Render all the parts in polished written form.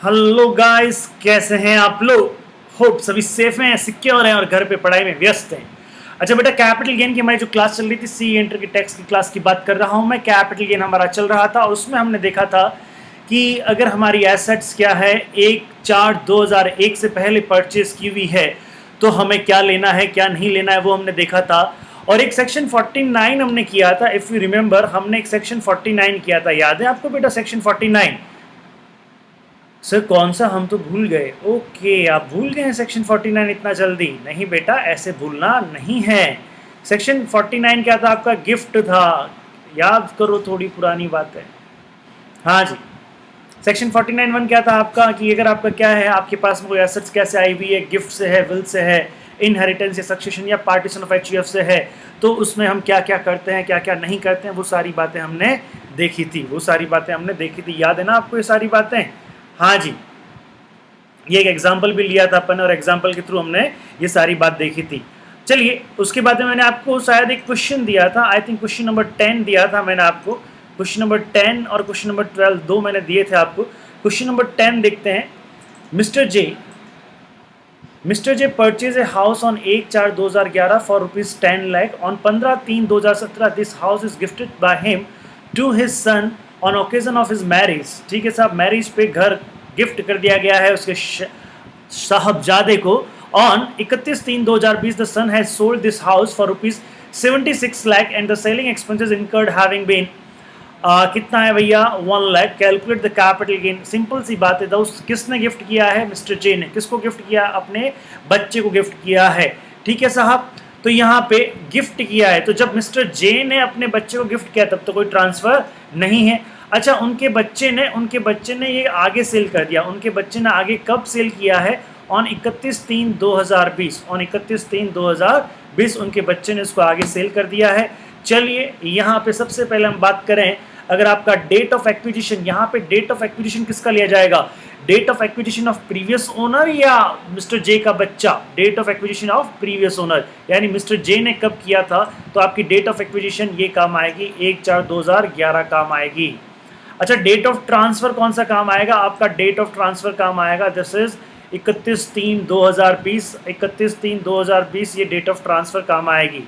Hello guys, कैसे हैं आप लोग। होप सभी सेफ हैं, सिक्योर हैं और घर पे पढ़ाई में व्यस्त हैं। अच्छा बेटा, कैपिटल गेन की हमारी जो क्लास चल रही थी, सी एंटर की टैक्स की क्लास की बात कर रहा हूं मैं। कैपिटल गेन हमारा चल रहा था और उसमें हमने देखा था कि अगर हमारी एसेट्स क्या है, 1/4/2001 से पहले परचेज की हुई है तो हमें क्या लेना है क्या नहीं लेना है, वो हमने देखा था। और एक सेक्शन 49 हमने किया था, इफ यू रिमेंबर, हमने एक सेक्शन 49 किया था। याद है आपको बेटा सेक्शन 49? सर कौन सा, हम तो भूल गए। ओके, आप भूल गए हैं सेक्शन 49 इतना जल्दी? नहीं बेटा, ऐसे भूलना नहीं है। सेक्शन 49 क्या था आपका? गिफ्ट था। याद करो, थोड़ी पुरानी बात है। हाँ जी, सेक्शन 49(1) क्या था आपका कि अगर आपका क्या है, आपके पास में कोई एसेट्स कैसे आई हुई है, गिफ्ट से है, विल से है, इनहेरिटेंस या सक्सेशन या पार्टीशन ऑफ एचयूएफ से है, तो उसमें हम क्या क्या करते हैं क्या क्या नहीं करते हैं, वो सारी बातें हमने देखी थी। याद है ना आपको ये सारी बातें? हाँ जी, ये एक एग्जाम्पल भी लिया था अपन और एग्जाम्पल के थ्रू हमने ये सारी बात देखी थी। चलिए, उसके बाद में मैंने आपको शायद एक क्वेश्चन दिया था, आई थिंक क्वेश्चन नंबर 10 दिया था मैंने आपको। क्वेश्चन नंबर 10 और क्वेश्चन नंबर 12 दो मैंने दिए थे आपको। क्वेश्चन नंबर 10 देखते हैं। Mister J purchase a house on 1/4/2011 for ₹10 lakh. On 15/3/2017 this house is gifted by him to his son on occasion of his marriage. ठीक है साहब, मैरिज पे घर गिफ्ट कर दिया गया है उसके साहबजादे को। On 31/3/2020 the son has sold this house for ₹76 lakh and the selling expenses incurred having been कितना है भैया? 1 lakh. Calculate the capital gain. Simple सी बात है दोस्त, किसने गिफ्ट किया है? मिस्टर जे ने। किसको गिफ्ट किया? अपने बच्चे को गिफ्ट किया है। ठीक है साहब, तो यहाँ पे गिफ्ट किया है, तो जब मिस्टर जे ने अपने बच्चे को गिफ्ट किया तब तो कोई ट्रांसफर नहीं है। अच्छा, उनके बच्चे ने ये आगे सेल कर दिया। उनके बच्चे ने आगे कब सेल किया है? ऑन 31/3/2020। ऑन 31/3/2020 उनके बच्चे ने इसको आगे सेल कर दिया है। चलिए, यहाँ पे सबसे पहले हम बात करें, अगर आपका डेट ऑफ एक्विजिशन, यहाँ पे डेट ऑफ एक्विजिशन किसका लिया जाएगा? Date of acquisition of previous owner या मिस्टर जे का बच्चा? Date of acquisition of previous owner, यानी मिस्टर जे ने कब किया था, तो आपकी डेट ऑफ एक्विजिशन ये काम आएगी 1/4/2011 काम आएगी। अच्छा, डेट ऑफ ट्रांसफर कौन सा काम आएगा? आपका डेट ऑफ ट्रांसफर काम आएगा, दिस इज 31/3/2020। 31/3/2020 ये डेट ऑफ ट्रांसफर काम आएगी।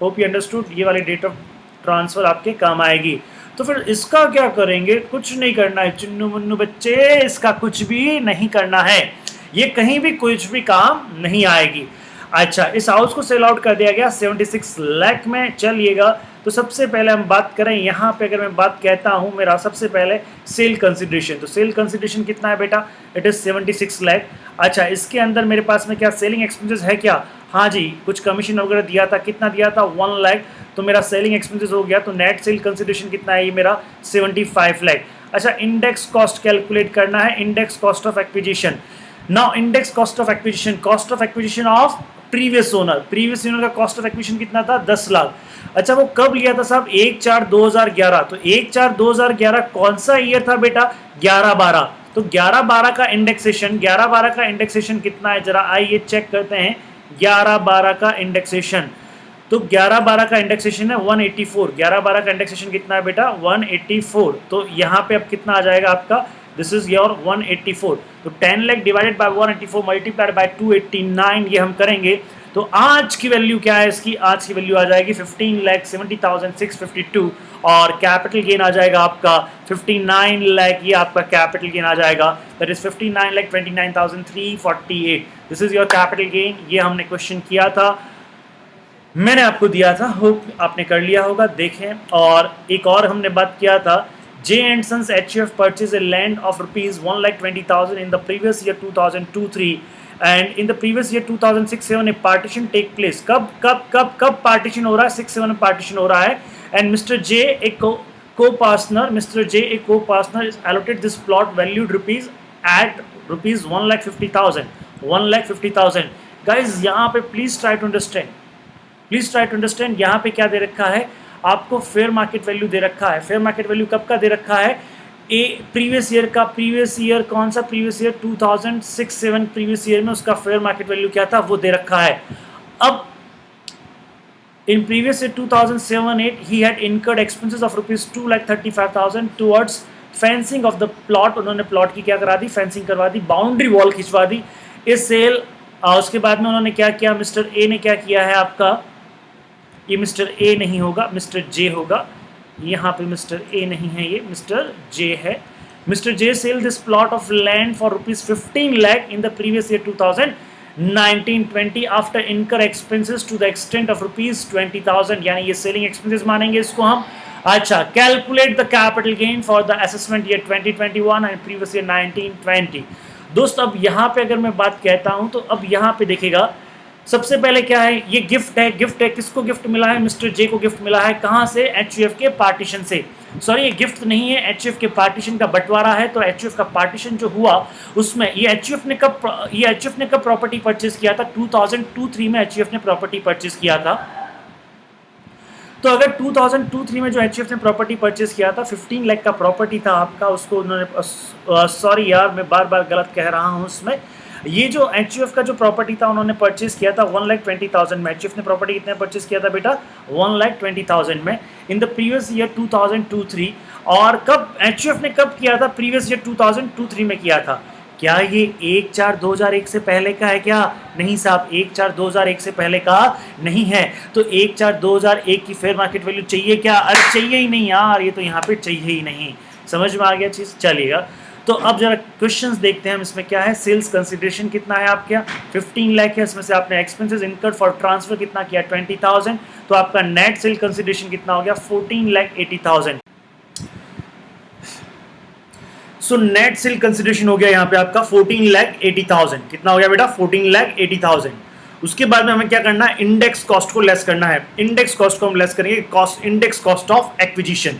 होप यू अंडरस्टूड, ये वाली डेट ऑफ ट्रांसफर आपके काम आएगी। तो फिर इसका क्या करेंगे? कुछ नहीं करना है चुन्नू मुन्नू बच्चे, इसका कुछ भी नहीं करना है, ये कहीं भी कुछ भी काम नहीं आएगी। अच्छा, इस हाउस को सेल आउट कर दिया गया 76 लाख में। चलिएगा, तो सबसे पहले हम बात करें यहाँ पे, अगर मैं बात कहता हूँ मेरा सबसे पहले सेल कंसिडरेशन, तो सेल कंसिडरेशन कितना है बेटा? It is 76 lakh. अच्छा, इसके अंदर मेरे पास में क्या सेलिंग एक्सपेंसेस है क्या? हाँ जी, कुछ कमीशन वगैरह दिया था। कितना दिया था? 1 लाख। तो मेरा सेलिंग एक्सपेंसेस हो गया, तो नेट सेल कंसिडरेशन कितना है? ये मेरा 75 लाख। अच्छा, इंडेक्स कॉस्ट कैलकुलेट करना है, index cost of acquisition. Now index cost of acquisition of previous owner का कॉस्ट ऑफ एक्विजिशन कितना था? 10 लाख। अच्छा, वो कब लिया था साहब? 1/4/2011। तो 1/4/2011 कौन सा ईयर था बेटा? 11/12। तो 11/12 का इंडेक्सेशन कितना है? जरा आइए चेक करते हैं 11/12 का इंडेक्सेशन। तो 11/12 का इंडेक्सेशन है 184। 11/12 का इंडेक्सेशन कितना है बेटा? 184। तो यहाँ पे अब कितना आ जाएगा आपका? This is your 184। तो 10 lakh divided by 184 multiplied by 289 ये हम करेंगे। तो आज की वैल्यू क्या है इसकी? आज की वैल्यू आ जाएगी 15,70,652 और कैपिटल गेन आ जाएगा आपका 59 लाख। ये आपका कैपिटल गेन आ जाएगा, that is 59,29,348। This is your capital gain. ये हमने क्वेश्चन किया था, मैंने आपको दिया था, होप आपने कर लिया होगा। देखें, और एक और हमने बात किया था, J and Sons HUF purchased a land of ₹1,20,000 in the previous year 2002-03 and in the previous year 2006-07 a partition take place. कब partition हो रहा है? 6-7 में partition हो रहा है। And Mr. J a co-partner is allocated this plot valued at ₹1,50,000. 1,50,000. Guys, यहाँ पे please try to understand यहाँ पे क्या दे रखा है आपको? फेयर मार्केट वैल्यू दे रखा है। फेयर मार्केट वैल्यू कब का दे रखा है? प्रीवियस ईयर का। प्रीवियस ईयर कौन सा? प्रीवियस ईयर 2006-07 प्रीवियस ईयर में उसका फेयर मार्केट वैल्यू क्या था वो दे रखा है। अब in previous year 2007-08 he had incurred expenses of ₹2,35,000 towards fencing of the plot, उन्होंने प्लॉट की क्या करा दी, फेंसिंग करवा दी, बाउंड्री वॉल खिंचवा दी इस सेल। उसके बाद में उन्होंने क्या किया, मिस्टर ए ने क्या किया है आपका, ये मिस्टर ए नहीं होगा, मिस्टर जे होगा, यहाँ पे मिस्टर ए नहीं है, ये मिस्टर जे है। Mister J sell this plot of land for ₹15 lakh in the previous year 2019-20 after incur expenses to the extent of ₹20,000, यानी ये सेलिंग एक्सपेंसेस मानेंगे इसको हम। अच्छा, calculate the capital gain for the assessment year 2021 and previous year 1920। दोस्त अब यहाँ पे अगर मैं बात कहता हूँ तो अब यहाँ पे देखिएगा, सबसे पहले क्या है, ये गिफ्ट है। गिफ्ट है, किसको गिफ्ट मिला है, मिस्टर जे को गिफ्ट मिला है। कहाँ से, एचयूएफ के पार्टीशन से। सॉरी, ये गिफ्ट नहीं है, एचयूएफ के पार्टीशन का बंटवारा है। तो एचयूएफ का पार्टीशन जो हुआ उसमें ये एचयूएफ ने कब प्रॉपर्टी परचेज किया था, 2002-3 में एचयूएफ ने प्रॉपर्टी परचेज किया था। तो अगर 2002-3 में जो एचयूएफ ने प्रॉपर्टी परचेज किया था, 15 लाख का प्रॉपर्टी था आपका, उसको उन्होंने सॉरी यार मैं बार बार गलत कह रहा हूँ उसमें, ये जो एचयूएफ का जो प्रॉपर्टी था उन्होंने परचेज किया था 1,20,000 में। एचयूएफ ने प्रॉपर्टी कितने परचेज किया था बेटा, 1,20,000 में इन द प्रीवियस ईयर 2002-3। और कब एचयूएफ ने कब किया था, प्रीवियस ईयर 2002-3 में किया था। क्या ये 1/4/2001 से पहले का है क्या, नहीं साहब, 1/4/2001 से पहले का नहीं है। तो 1/4/2001 की फेयर मार्केट वैल्यू चाहिए क्या, अरे चाहिए ही नहीं यार, ये तो यहाँ पे चाहिए ही नहीं। समझ में आ गया चीज़, चलिएगा। तो अब जरा क्वेश्चंस देखते हैं हम, इसमें क्या है। सेल्स कंसिडरेशन कितना है आपका, 15 लाख है, इसमें से आपने एक्सपेंसेस इनकर्ड फॉर ट्रांसफर कितना किया, 20,000। तो आपका नेट सेल कंसिडरेशन कितना हो गया, 14,80,000। सो नेट सेल कंसिडरेशन हो गया यहाँ पे आपका 14,80,000। कितना हो गया बेटा, 14,80,000। उसके बाद में हमें क्या करना है, इंडेक्स कॉस्ट को लेस करना है। इंडेक्स कॉस्ट को हम लेस करेंगे, cost index cost of acquisition.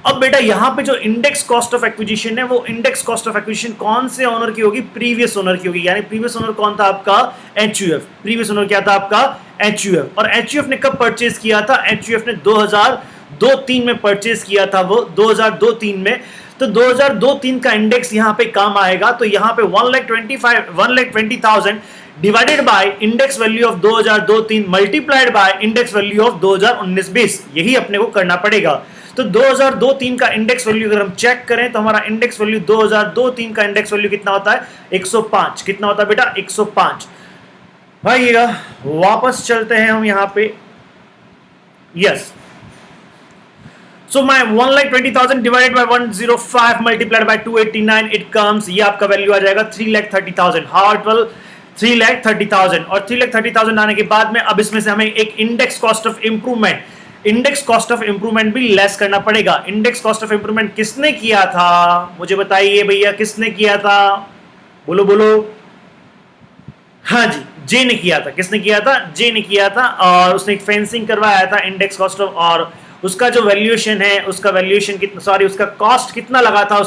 अब बेटा यहाँ पे जो इंडेक्स कॉस्ट ऑफ एक्विजिशन है, वो इंडेक्स कॉस्ट ऑफ एक्विजिशन कौन से ओनर की होगी, प्रीवियस ओनर की होगी। यानी प्रीवियस ओनर कौन था आपका, एचयूएफ। प्रीवियस ओनर क्या था आपका, एचयूएफ। और एचयूएफ ने कब परचेज किया था, एचयूएफ ने 2002-3 में परचेज किया था, वो 2002-3 में। तो 2002-3 का इंडेक्स यहाँ पे काम आएगा। तो यहाँ पे 1,20,000 divided by index value of 2002-3 multiplied by index value of 2019-20, यही अपने को करना पड़ेगा। तो 2002-3 का इंडेक्स वैल्यू अगर हम चेक करें तो हमारा इंडेक्स वैल्यू 2002-3 का इंडेक्स वैल्यू कितना होता है, 105। कितना होता है बेटा, 105। भाइएगा वापस चलते हैं हम यहाँ पे, yes. So my 1,20,000 divided by 105 multiplied by 289, it comes, ये आपका वैल्यू आ जाएगा 3,30,000। How it will, 3,30,000। और 3,30,000 आने के बाद में अब इसमें से हमें एक इंडेक्स कॉस्ट ऑफ इंप्रूवमेंट भी लेस करना पड़ेगा। इंडेक्स कॉस्ट ऑफ इंप्रूवमेंट किसने किया था, मुझे बताइए भैया, किसने किया था, बोलो बोलो। हाँ जी, जे ने किया था। किसने किया था, जे ने किया था। और उसने एक फेंसिंग करवाया था इंडेक्स कॉस्ट ऑफ, और उसका जो वैल्यूएशन है, उसका वैल्यूएशन कितना, सॉरी उसका कॉस्ट कितना लगा था,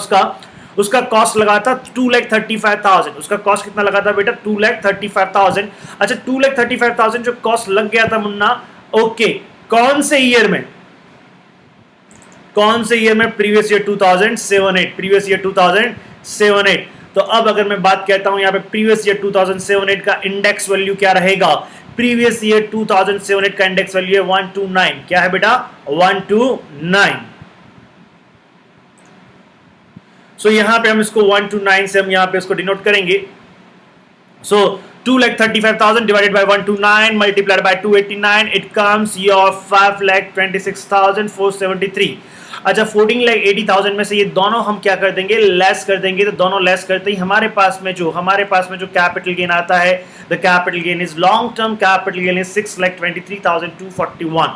उसका कॉस्ट लगा था 2,35,000। उसका कॉस्ट कितना लगा था बेटा, 2,35,000। अच्छा, 2,35,000 जो कॉस्ट लग गया था मुन्ना, ओके, कौन से ईयर में, प्रीवियस ईयर 2007-8, प्रीवियस ईयर 2007-8। तो अब अगर मैं बात कहता हूं यहाँ पे प्रीवियस ईयर 2007-8 का इंडेक्स वैल्यू क्या रहेगा, प्रीवियस ईयर 2007-8 का इंडेक्स वैल्यू है 129। क्या है बेटा, 129। सो यहां पे हम इसको 129 से हम यहां पे इसको डिनोट करेंगे। सो 2,35,000 divided by 129 multiplied by 289, it comes your 5,26,473। अच्छा, 14,80,000 में से ये दोनों हम क्या कर देंगे, लेस कर देंगे। तो दोनों लेस करते ही हमारे पास में जो कैपिटल गेन आता है, the capital gain is long term capital gain is 6,23,241।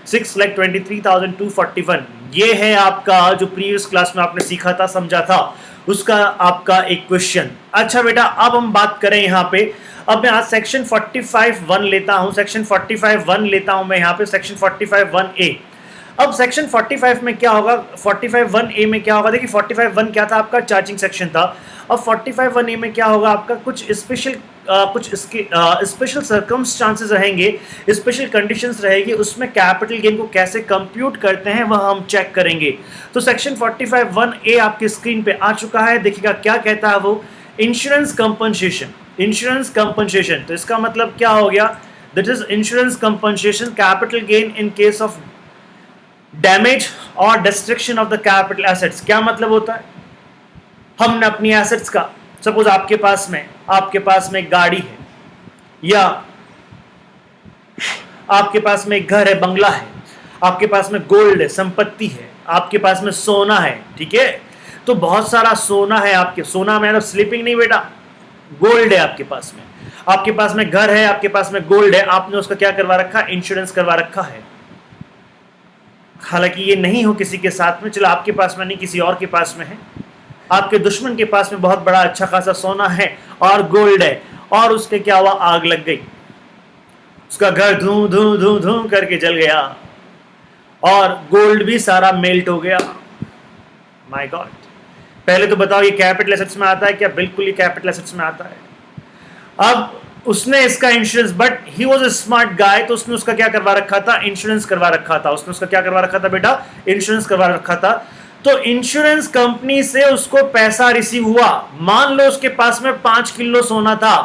6,23,241 ये है आपका जो प्रीवियस क्लास में आपने सीखा था, समझा था, उसका आपका एक क्वेश्चन। अच्छा बेटा, अब हम बात करें यहाँ पे, अब मैं आज सेक्शन 45(1) लेता हूं, सेक्शन 45(1) लेता हूं मैं यहाँ पे, सेक्शन 45(1)(a). अब सेक्शन 45 में क्या होगा, 45(1)(a) में क्या होगा, देखिए 45(1) क्या था आपका, चार्जिंग सेक्शन था। अब 45(1)(a) में क्या होगा आपका, कुछ स्पेशल सर्कमस्टांसेस रहेंगे, स्पेशल कंडीशंस रहेगी, उसमें कैपिटल गेन को कैसे कंप्यूट करते हैं वह हम चेक करेंगे। तो सेक्शन 45(1)(a) आपके स्क्रीन पे आ चुका है, देखिएगा क्या कहता है वो, इंश्योरेंस कंपनसेशन। तो इसका मतलब क्या हो गया, that is insurance compensation capital gain in case of damage और destruction of the capital assets क्या मतलब होता है? हमने अपनी एसेट्स का, सपोज आपके पास में एक गाड़ी है, या आपके पास में एक घर है, बंगला है, आपके पास में गोल्ड है, संपत्ति है, आपके पास में सोना है, ठीक है? तो बहुत सारा सोना है आपके, सोना मतलब स्लीपिंग नहीं बेटा, गोल्ड है आपके पास में घर है, आपके पास में गोल्ड है, आपने उसका क्या करवा रखा? इंश्योरेंस करवा रखा है। हालांकि ये नहीं हो किसी के साथ में, चलो आपके पास में नहीं, किसी और के पास में है, आपके दुश्मन के पास में बहुत बड़ा अच्छा खासा सोना है और गोल्ड है, और उसके क्या हुआ? आग लग गई, उसका घर धू धू धू धू करके जल गया और गोल्ड भी सारा मेल्ट हो गया। माय गॉड, पहले तो बताओ ये कैपिटल एसेट्स में आता है क्या? बिल्कुल ये कैपिटल एसेट्स में आता है। अब उसने इसका insurance, but he was a smart guy, तो उसने उसका क्या करवा रखा था? इंश्योरेंस करवा रखा था। उसने उसका क्या करवा रखा था बेटा? इंश्योरेंस करवा रखा था। तो इंश्योरेंस कंपनी से उसको पैसा रिसीव हुआ। मान लो उसके पास में 5 किलो सोना था,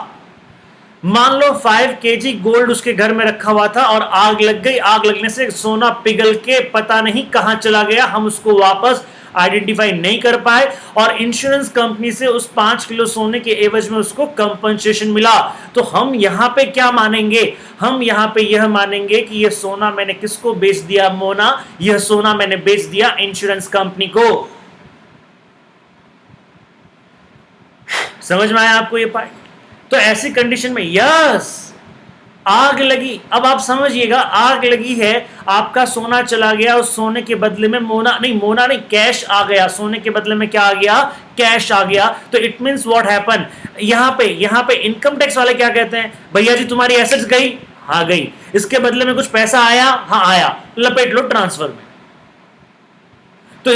मान लो 5 केजी गोल्ड उसके घर में रखा हुआ था और आग लग गई। आग लगने से सोना पिघल के पता नहीं कहां चला गया, हम उसको वापस आइडेंटिफाई नहीं कर पाए, और इंश्योरेंस कंपनी से उस 5 किलो सोने के एवज में उसको कंपनसेशन मिला। तो हम यहां पे क्या मानेंगे? हम यहां पे यह मानेंगे कि यह सोना मैंने किसको बेच दिया? मोना, यह सोना मैंने बेच दिया इंश्योरेंस कंपनी को। समझ में आया आपको ये पॉइंट? तो ऐसी कंडीशन में यस, आग लगी, अब आप समझिएगा, आग लगी है, आपका सोना चला गया, उस सोने के बदले में मोना नहीं कैश आ गया, सोने के बदले में क्या आ गया? कैश आ गया। तो इट मींस व्हाट हैपन, यहां पे इनकम टैक्स वाले क्या कहते हैं? भैया जी तुम्हारी एसेट्स गई, हाँ गई, इसके बदले में कुछ पैसा आया, हाँ आया, लपेट लो ट्रांसफर में। तो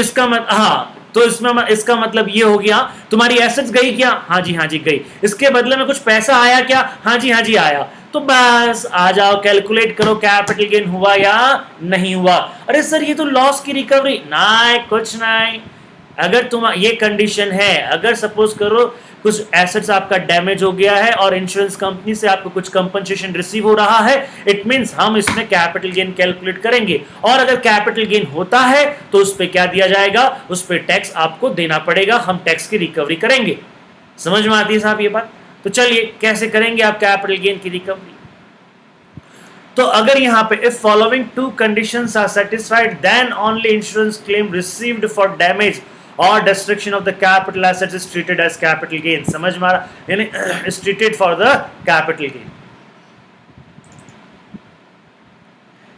इसका मतलब ये हो गया, तुम्हारी एसेट्स गई क्या? हाँ जी गई, इसके बदले में कुछ पैसा आया क्या? हाँ जी आया। तो बस आ जाओ, कैलकुलेट करो कैपिटल गेन हुआ या नहीं हुआ। अरे सर ये तो लॉस की रिकवरी, ना कुछ नहीं। अगर तुम ये कंडीशन है, अगर सपोज करो कुछ एसेट्स आपका डैमेज हो गया है और इंश्योरेंस कंपनी से आपको कुछ कंपनसेशन रिसीव हो रहा है, इट मींस हम इसमें कैपिटल गेन कैलकुलेट करेंगे, और अगर कैपिटल गेन होता है तो उस पर क्या दिया जाएगा? उस पर टैक्स आपको देना पड़ेगा, हम टैक्स की रिकवरी करेंगे। समझ में आती है साहब ये बात? तो चलिए कैसे करेंगे आप कैपिटल गेन की रिकवरी? तो अगर यहां पे if following 2 conditions are satisfied then only insurance claim received for damage और destruction of the capital assets is treated as capital gain. समझ में आ रहा? यानी is treated for the capital gain,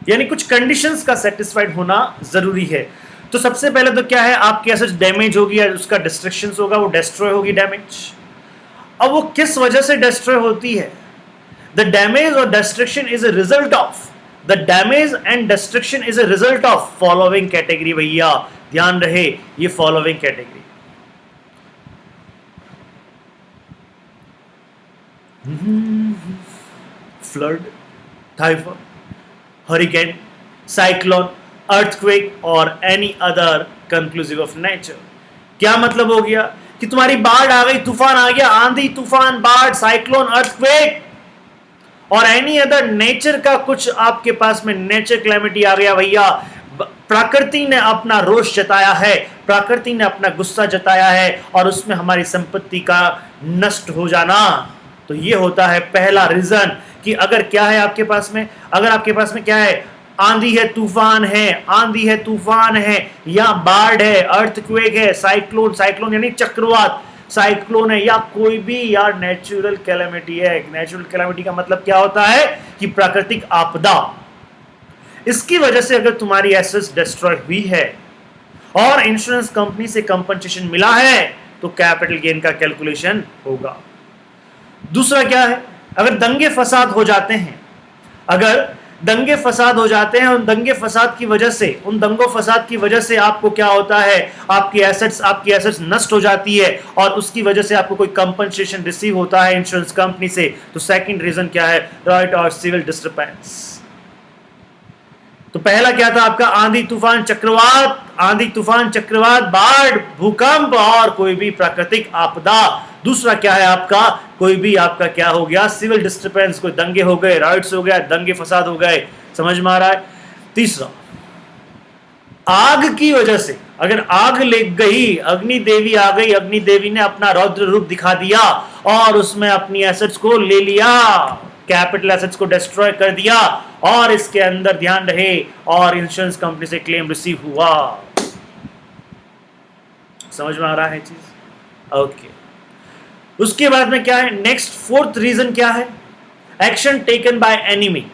यानी कुछ कंडीशंस का सेटिस्फाइड होना जरूरी है। तो सबसे पहले तो क्या है, आपकी एसेट्स डैमेज होगी या उसका डिस्ट्रक्शन होगा, वो डिस्ट्रॉय होगी, डैमेज। अब वो किस वजह से डिस्ट्रॉय होती है? The damage or destruction is a result of, the damage and destruction is a result of following category। भैया ध्यान रहे, ये following category, flood, typhoon, hurricane, cyclone, earthquake or any other conclusive of nature। क्या मतलब हो गया कि तुम्हारी बाढ़ आ गई, तूफान आ गया, आंधी तूफान, बाढ़, साइक्लोन, अर्थक्वेक और एनी अदर नेचर का कुछ आपके पास में नेचर क्लैमिटी आ गया। भैया प्रकृति ने अपना रोष जताया है, प्रकृति ने अपना गुस्सा जताया है, और उसमें हमारी संपत्ति का नष्ट हो जाना। तो ये होता है पहला रीजन कि अगर क्या है आपके पास में, अगर आपके पास में क्या है, आंधी है, तूफान है, या बाढ़ है, अर्थक्वेक है, साइक्लोन यानी चक्रवात, साइक्लोन है, या कोई भी यार नेचुरल कैलेमिटी है। नेचुरल कैलेमिटी का मतलब क्या होता है कि प्राकृतिक आपदा। इसकी वजह से अगर तुम्हारी एसेट्स डिस्ट्रॉय हुई है और इंश्योरेंस कंपनी से कंपनसेशन मिला है तो कैपिटल गेन का कैलकुलेशन होगा। दूसरा क्या है, अगर दंगे फसाद हो जाते हैं, उन दंगे फसाद की वजह से, उन दंगों फसाद की वजह से आपको क्या होता है, आपकी एसेट्स नष्ट हो जाती है और उसकी वजह से आपको कोई कंपनसेशन रिसीव होता है इंश्योरेंस कंपनी से, तो सेकंड रीजन क्या है, राइट और सिविल डिस्टर्बेंस। तो पहला क्या था आपका, आंधी तूफान चक्रवात, बाढ़, भूकंप और कोई भी प्राकृतिक आपदा। दूसरा क्या है आपका, कोई भी आपका क्या हो गया, सिविल डिस्टर्बेंस, कोई दंगे हो गए, राइट्स हो गए, दंगे फसाद हो गए। समझ में आ रहा है? तीसरा आग की वजह से, अगर आग लग गई, अग्नि देवी आ गई, अग्नि देवी ने अपना रौद्र रूप दिखा दिया और उसमें अपनी एसेट्स को ले लिया, कैपिटल एसेट्स को डिस्ट्रॉय कर दिया, और इसके अंदर ध्यान रहे और इंश्योरेंस कंपनी से क्लेम रिसीव हुआ। समझ में आ रहा है चीज? ओके। उसके बाद में क्या है, नेक्स्ट फोर्थ रीजन क्या है, एक्शन टेकन बाय एनिमी।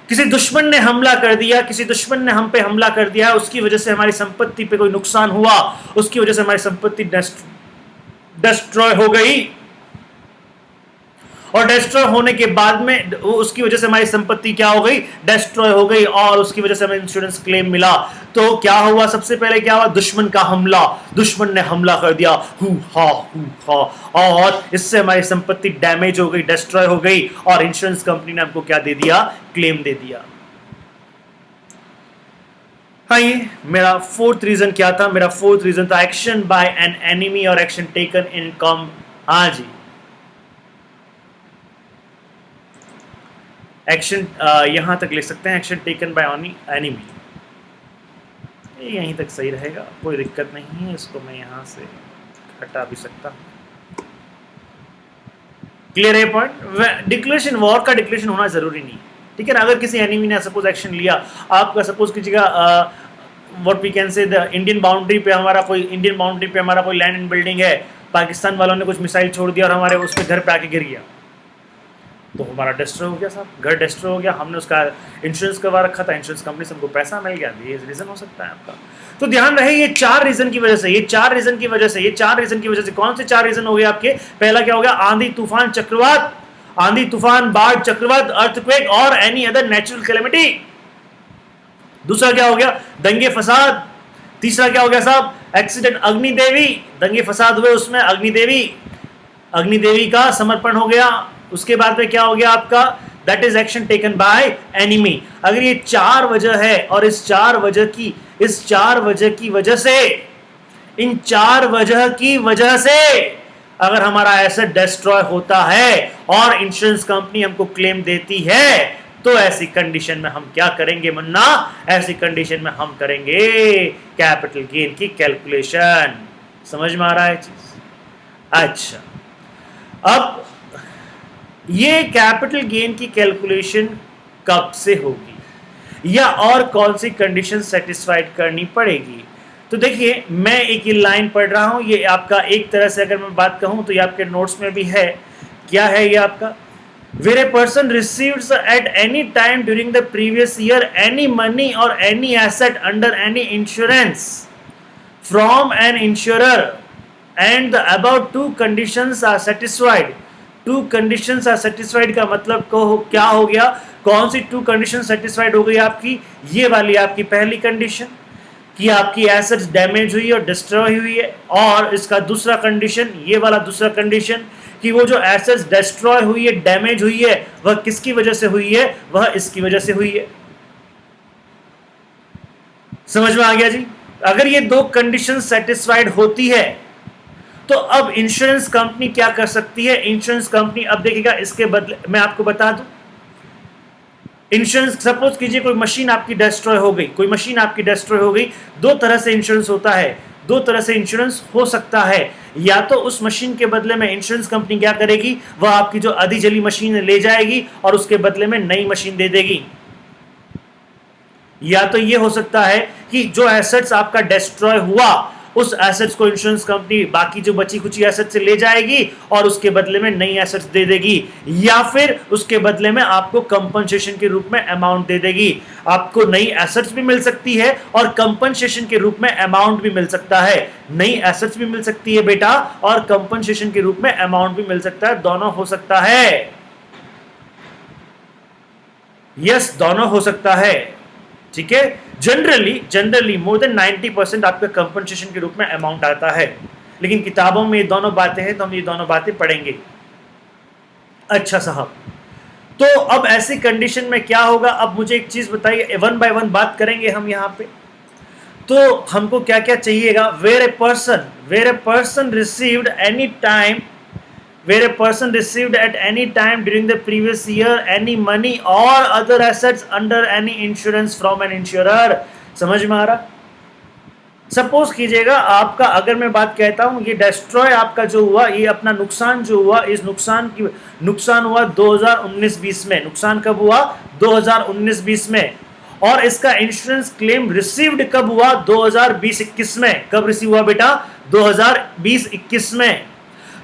किसी दुश्मन ने हमला कर दिया, किसी दुश्मन ने हम पे हमला कर दिया, उसकी वजह से हमारी संपत्ति पे कोई नुकसान हुआ, उसकी वजह से हमारी संपत्ति डिस्ट्रॉय हो गई, और डिस्ट्रॉय होने के बाद में उसकी वजह से हमारी संपत्ति क्या हो गई, डिस्ट्रॉय हो गई, और उसकी वजह से हमें इंश्योरेंस क्लेम मिला। तो क्या हुआ, सबसे पहले क्या हुआ, दुश्मन का हमला, दुश्मन ने हमला कर दिया, हु हा, और इससे हमारी संपत्ति डैमेज हो गई, डिस्ट्रॉय हो गई, और इंश्योरेंस कंपनी ने हमको क्या दे दिया, क्लेम दे दिया। हाँ, ये मेरा फोर्थ रीजन क्या था, मेरा फोर्थ रीजन था एक्शन बाय एन एनिमी और एक्शन टेकन इन कम। हाँ जी, एक्शन यहां तक लिख सकते हैं, एक्शन टेकन बाय एनिमी, यहीं तक सही रहेगा, कोई दिक्कत नहीं है, इसको मैं यहां से हटा भी सकता हूं। क्लियर है पॉइंट? डिक्लेरेशन वॉर का डिक्लेरेशन होना जरूरी नहीं, ठीक है ना। अगर किसी एनिमी ने सपोज एक्शन लिया, आपका सपोज कीजिएगा what we can say the Indian boundary पे हमारा कोई लैंड एंड बिल्डिंग है, पाकिस्तान वालों ने कुछ मिसाइल छोड़ दिया और हमारे उस पर घर पे आके गिर गया, तो हमारा डिस्ट्रॉय हो गया साहब, घर डिस्ट्रॉय हो गया, हमने उसका इंश्योरेंस करवा रखा था, इंश्योरेंस कंपनी से हमको पैसा मिल गया, ये रीजन हो सकता है आपका। तो ध्यान रहे, ये चार रीजन की वजह से, कौन से चार रीजन हो गए आपके? पहला क्या हो गया, आंधी तूफान चक्रवात, आंधी तूफान बाढ़ चक्रवात, अर्थक्वेक और एनी अदर नेचुरल कैलेमिटी। दूसरा क्या हो गया, दंगे फसाद। तीसरा क्या हो गया साहब, एक्सीडेंट, अग्नि देवी, दंगे फसाद हुए उसमें अग्नि देवी का समर्पण हो गया। उसके बाद में क्या हो गया आपका, that is action taken by enemy. अगर ये चार वजह है और इन चार वजह की वजह से अगर हमारा एसेट डिस्ट्रॉय होता है और इंश्योरेंस कंपनी हमको क्लेम देती है, तो ऐसी कंडीशन में हम क्या करेंगे मुन्ना, ऐसी कंडीशन में हम करेंगे कैपिटल गेन की कैलकुलेशन। समझ में आ रहा है चीज? अच्छा, अब ये कैपिटल गेन की कैलकुलेशन कब से होगी या और कौन सी कंडीशन सेटिस्फाइड करनी पड़ेगी? तो देखिए, मैं एक लाइन पढ़ रहा हूं, ये आपका एक तरह से अगर मैं बात कहूं तो ये आपके नोट्स में भी है। क्या है ये आपका, where a person receives at any time during the previous year any money or any asset under any insurance from an insurer and the above two conditions are satisfied। Two conditions are satisfied का मतलब क्या हो गया, कौन सी to condition satisfied हो गई आपकी? ये वाली आपकी पहली कंडीशन कि आपकी एसेट्स डैमेज हुई और डिस्ट्रॉय हुई है, और इसका दूसरा कंडीशन, ये वाला दूसरा कंडीशन कि वो जो एसेट्स डिस्ट्रॉय हुई है, डैमेज हुई है, वह किसकी वजह से हुई है, वह इसकी वजह से हुई है। समझ में आ गया जी? अगर ये दो कंडीशन सेटिस्फाइड होती है तो अब इंश्योरेंस कंपनी क्या कर सकती है? इंश्योरेंस कंपनी अब देखिएगा, इसके बदले मैं आपको बता दूं, इंश्योरेंस सपोज कीजिए कोई मशीन आपकी डिस्ट्रॉय हो गई, दो तरह से इंश्योरेंस होता है, दो तरह से इंश्योरेंस हो सकता है। या तो उस मशीन के बदले में इंश्योरेंस कंपनी क्या करेगी, वह आपकी जो आधी जली मशीन ले जाएगी और उसके बदले में नई मशीन दे देगी। या तो ये हो सकता है कि जो एसेट्स आपका डिस्ट्रॉय हुआ, उस एसेट्स को इंश्योरेंस कंपनी बाकी जो बची कुछ एसेट्स से ले जाएगी और उसके बदले में नई एसेट्स दे देगी, या फिर उसके बदले में आपको कंपनसेशन के रूप में अमाउंट दे देगी। आपको नई एसेट्स भी मिल सकती है और कंपनसेशन के रूप में अमाउंट भी मिल सकता है। नई एसेट्स भी मिल सकती है बेटा, और कंपनसेशन के रूप में अमाउंट भी मिल सकता है, दोनों हो सकता है। यस, दोनों हो सकता है, ठीक है। जनरली मोर देन 90% आपका कंपनसेशन के रूप में अमाउंट आता है, लेकिन किताबों में ये दोनों बातें हैं, तो हम ये दोनों बातें पढ़ेंगे। अच्छा साहब, तो अब ऐसी कंडीशन में क्या होगा? अब मुझे एक चीज बताइए, वन बाय वन बात करेंगे हम यहाँ पे। तो हमको क्या क्या चाहिएगा? Where a person received at any time during the previous year any money or other assets under any insurance from an insurer। समझ में आ रहा? सपोज कीजिएगा आपका, अगर मैं बात कहता हूं ये डिस्ट्रॉय आपका जो हुआ, ये अपना नुकसान जो हुआ, इस नुकसान हुआ 2019-20 में। नुकसान कब हुआ? 2019-20 में। और इसका इंश्योरेंस क्लेम रिसीव्ड कब हुआ? 2020-21 में। कब रिसीव हुआ बेटा? 2020-21 में।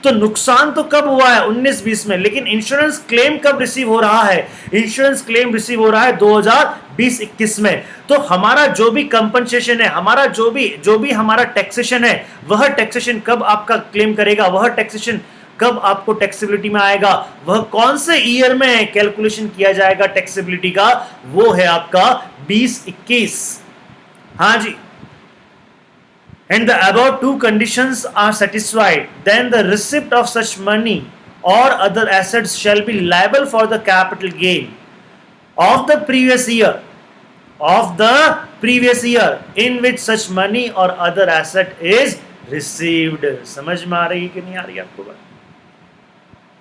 तो नुकसान तो कब हुआ है? 19-20 में। लेकिन इंश्योरेंस क्लेम कब रिसीव हो रहा है? इंश्योरेंस क्लेम रिसीव हो रहा है 2020-21 में। तो हमारा जो भी कंपनसेशन है, हमारा जो भी हमारा टैक्सेशन है, वह टैक्सेशन कब आपका क्लेम करेगा? वह टैक्सेशन कब आपको टैक्सेबिलिटी में आएगा? वह कौन से ईयर में कैलकुलेशन किया जाएगा टैक्सेबिलिटी का? वो है आपका 2021। हाँ जी। And the above two conditions are satisfied, then the receipt of such money or other assets shall be liable for the capital gain of the previous year in which such money or other asset is received. समझ में आ रही है कि नहीं आ रही आपको बात?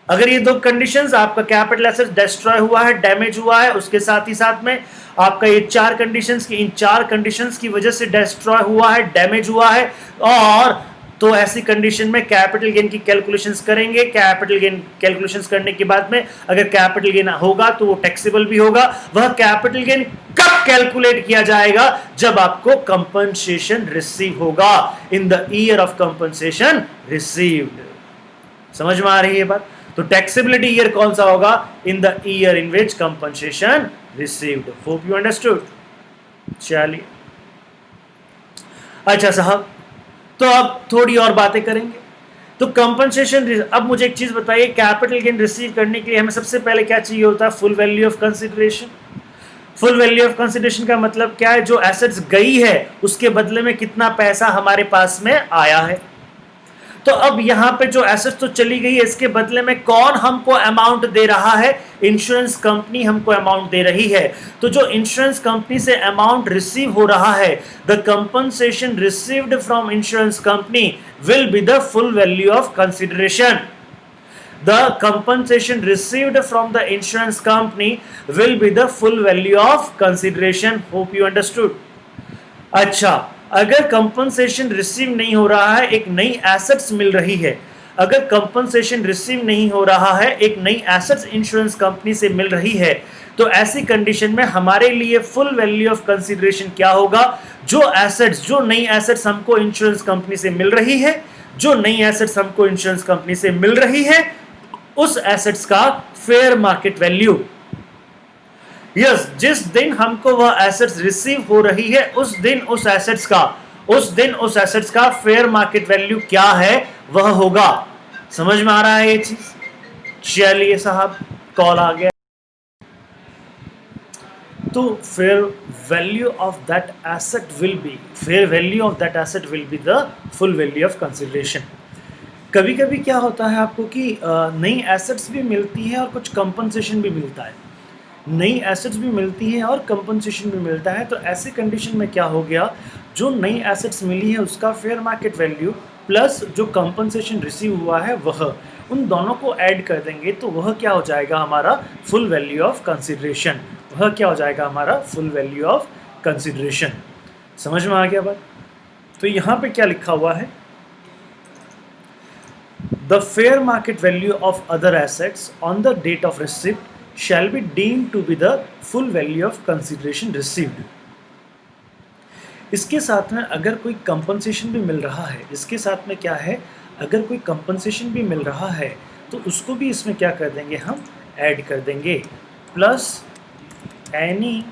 अगर ये दो कंडीशंस, आपका कैपिटल एसेट डिस्ट्रॉय हुआ है, डैमेज हुआ है, उसके साथ ही साथ में आपका ये चार कंडीशंस की, इन चार कंडीशंस की वजह से डिस्ट्रॉय हुआ है, डैमेज हुआ है, और तो ऐसी कंडीशन में कैपिटल गेन की कैलकुलेशंस करेंगे। कैपिटल गेन कैलकुलेशंस करने के बाद में अगर कैपिटल गेन होगा तो वो टैक्सेबल भी होगा। वह कैपिटल गेन कब कैलकुलेट किया जाएगा? जब आपको कंपनसेशन रिसीव होगा, in the year of compensation received. समझ में आ रही है बात? तो टैक्सेबिलिटी ईयर कौन सा होगा? In the year in which compensation received. Hope you understood. चलिए, अच्छा साहब, तो अब थोड़ी और बातें करेंगे। तो कंपनसेशन, अब मुझे एक चीज बताइए, कैपिटल गेन रिसीव करने के लिए हमें सबसे पहले क्या चाहिए होता है? Full value of consideration. Full value of consideration का मतलब क्या है? जो एसेट्स गई है उसके बदले में कितना पैसा हमारे पास में आया है। तो अब यहां पे जो एसेट्स तो चली गई है, इसके बदले में कौन हमको अमाउंट दे रहा है? इंश्योरेंस कंपनी हमको अमाउंट दे रही है। तो जो इंश्योरेंस कंपनी से अमाउंट रिसीव हो रहा है, the compensation received from insurance company will be the full value of consideration. The compensation received from the insurance company will be the full value of consideration. Hope you understood. अच्छा, अगर compensation receive नहीं हो रहा है, एक नई assets मिल रही है, अगर कंपनसेशन रिसीव नहीं हो रहा है, एक नई एसेट्स इंश्योरेंस कंपनी से मिल रही है, तो ऐसी कंडीशन में हमारे लिए फुल वैल्यू ऑफ कंसीडरेशन क्या होगा? जो नई एसेट्स हमको इंश्योरेंस कंपनी से मिल रही है, जो नई एसेट्स हमको इंश्योरेंस कंपनी से मिल रही है, उस एसेट्स का फेयर मार्केट वैल्यू। यस, जिस दिन हमको वह एसेट्स रिसीव हो रही है, उस दिन उस एसेट्स का फेयर मार्केट वैल्यू क्या है वह होगा। समझ में आ रहा है ये चीज? चलिए साहब, कॉल आ गया। तो fair value of that asset will be the full value of consideration. कभी कभी क्या होता है आपको कि नई एसेट्स भी मिलती है और कुछ कंपनसेशन भी मिलता है। नई एसेट्स भी मिलती है और कंपनसेशन भी मिलता है। तो ऐसे कंडीशन में क्या हो गया, जो नई एसेट्स मिली है उसका फेयर मार्केट वैल्यू प्लस जो कंपनसेशन रिसीव हुआ है वह, उन दोनों को ऐड कर देंगे तो वह क्या हो जाएगा? हमारा फुल वैल्यू ऑफ कंसिडरेशन। वह क्या हो जाएगा? हमारा फुल वैल्यू ऑफ कंसिडरेशन। समझ में आ गया बात? तो यहाँ पे क्या लिखा हुआ है? The fair market value of other assets on the date of receipt shall be deemed to be the full value of consideration received. इसके साथ में अगर कोई कंपनसेशन भी मिल रहा है, इसके साथ में क्या है, अगर कोई कंपनसेशन भी मिल रहा है तो उसको भी इसमें क्या कर देंगे? हम ऐड कर देंगे, plus any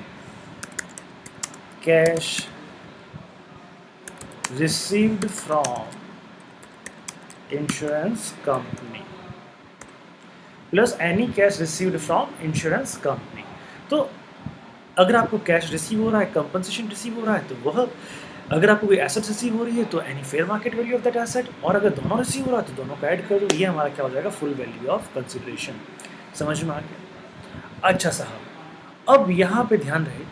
cash received from insurance company, plus any cash received from insurance company. तो अगर आपको कैश रिसीव हो रहा है, कंपनसेशन रिसीव हो रहा है, तो वह, अगर आपको कोई एसेट रिसीव हो रही है तो any fair market value of that asset, और अगर दोनों रिसीव हो रहा है तो दोनों को ऐड कर दो। ये हमारा क्या हो जाएगा? Full value of consideration. समझ में आ गया? अच्छा साहब, अब यहाँ पे ध्यान रहे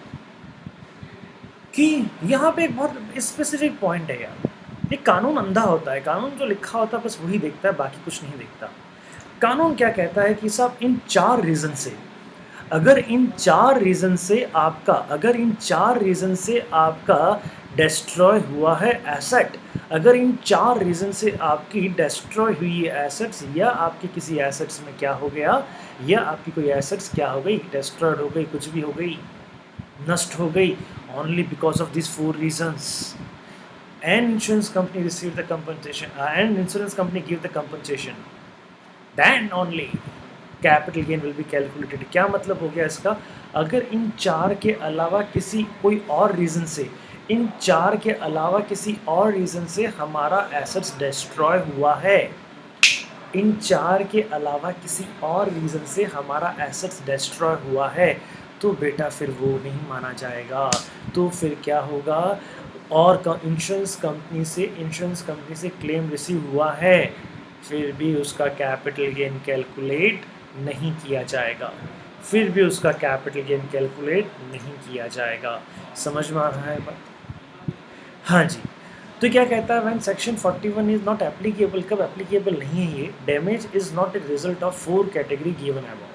कि यहाँ पे एक बहुत स्पेसिफिक पॉइंट है यार। ये कानून अंधा होता है, कानून जो लिखा होता है बस वही देखता है, बाकी कुछ नहीं देखता। कानून क्या कहता है कि साहब इन 4 रीज़न से अगर इन 4 रीज़न से आपका डिस्ट्रॉय हुआ है एसेट, अगर इन 4 रीज़न से आपकी डिस्ट्रॉय हुई है एसेट्स, या आपके किसी एसेट्स में क्या हो गया, या आपकी कोई एसेट्स क्या हो गई, डिस्ट्रॉयड हो गई, कुछ भी हो गई, नष्ट हो गई, only because of this 4 reasons, and insurance company receive the compensation and insurance company give the compensation, then only capital gain will be calculated। क्या मतलब हो गया इसका, अगर इन 4 के अलावा किसी कोई और रीज़न से, इन 4 के अलावा किसी और रीज़न से हमारा एसेट्स डिस्ट्रॉय हुआ है, इन 4 के अलावा किसी और रीज़न से हमारा एसेट्स डिस्ट्रॉय हुआ है, तो बेटा फिर वो नहीं माना जाएगा। तो फिर क्या होगा, और इंश्योरेंस कंपनी से क्लेम रिसीव हुआ है, फिर भी उसका कैपिटल गेन कैलकुलेट नहीं किया जाएगा, फिर भी उसका कैपिटल गेन कैलकुलेट नहीं किया जाएगा। समझ में आ रहा है बात? हाँ जी। तो क्या कहता है, when section 41 is not applicable, कब एप्लीकेबल नहीं है ये, damage is not a result of 4 category given above.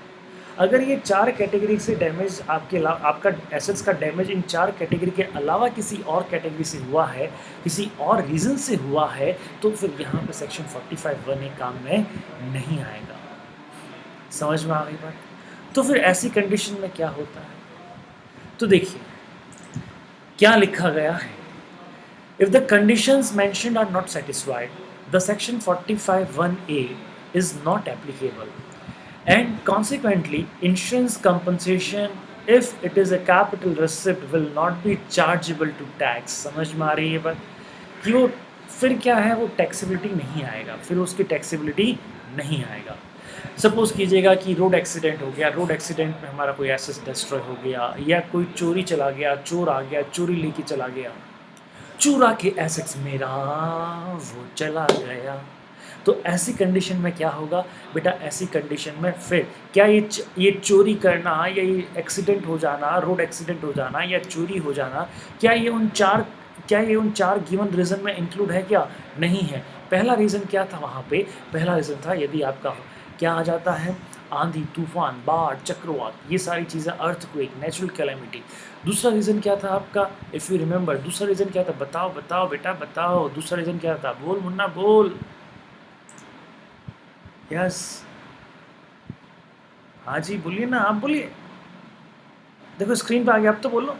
अगर ये 4 कैटेगरी से डैमेज आपका एसेट्स का डैमेज इन 4 कैटेगरी के अलावा किसी और कैटेगरी से हुआ है, किसी और रीज़न से हुआ है, तो फिर यहाँ पे सेक्शन 45(1) काम में नहीं आएगा। समझ में आ गई बात? तो फिर ऐसी कंडीशन में क्या होता है, तो देखिए क्या लिखा गया है, if the conditions mentioned are not satisfied, the section 45(1)(a) is not applicable, and consequently insurance compensation if it is a capital receipt will not be chargeable to tax। समझ में आ रही है बात, कि वो फिर क्या है, वो टैक्सेबिलिटी नहीं आएगा, फिर उसकी टैक्सेबिलिटी नहीं आएगा। सपोज कीजिएगा कि रोड एक्सीडेंट हो गया, रोड एक्सीडेंट में हमारा कोई एसेट डिस्ट्रॉय हो गया, या कोई चोरी चला गया, चोर आ गया, चोरी लेके चला गया, चुरा के एसेट्स मेरा वो चला गया, तो ऐसी कंडीशन में क्या होगा बेटा, ऐसी कंडीशन में फिर क्या ये चोरी करना, या ये एक्सीडेंट हो जाना, रोड एक्सीडेंट हो जाना, या चोरी हो जाना, क्या ये उन चार गिवन रीज़न में इंक्लूड है? क्या नहीं है। पहला रीज़न क्या था वहाँ पे, पहला रीज़न था यदि आपका क्या आ जाता है, आंधी, तूफान, बाढ़, चक्रवात, ये सारी चीज़ें, अर्थक्वेक, नेचुरल कैलेमिटी। दूसरा रीज़न क्या था आपका, इफ़ यू रिमेंबर, दूसरा रीज़न क्या था, बताओ बेटा बताओ, दूसरा रीज़न क्या था, बोल मुन्ना बोल। यस, हाँ जी बोलिए ना, आप बोलिए, देखो स्क्रीन पे आ गया, आप तो बोलो।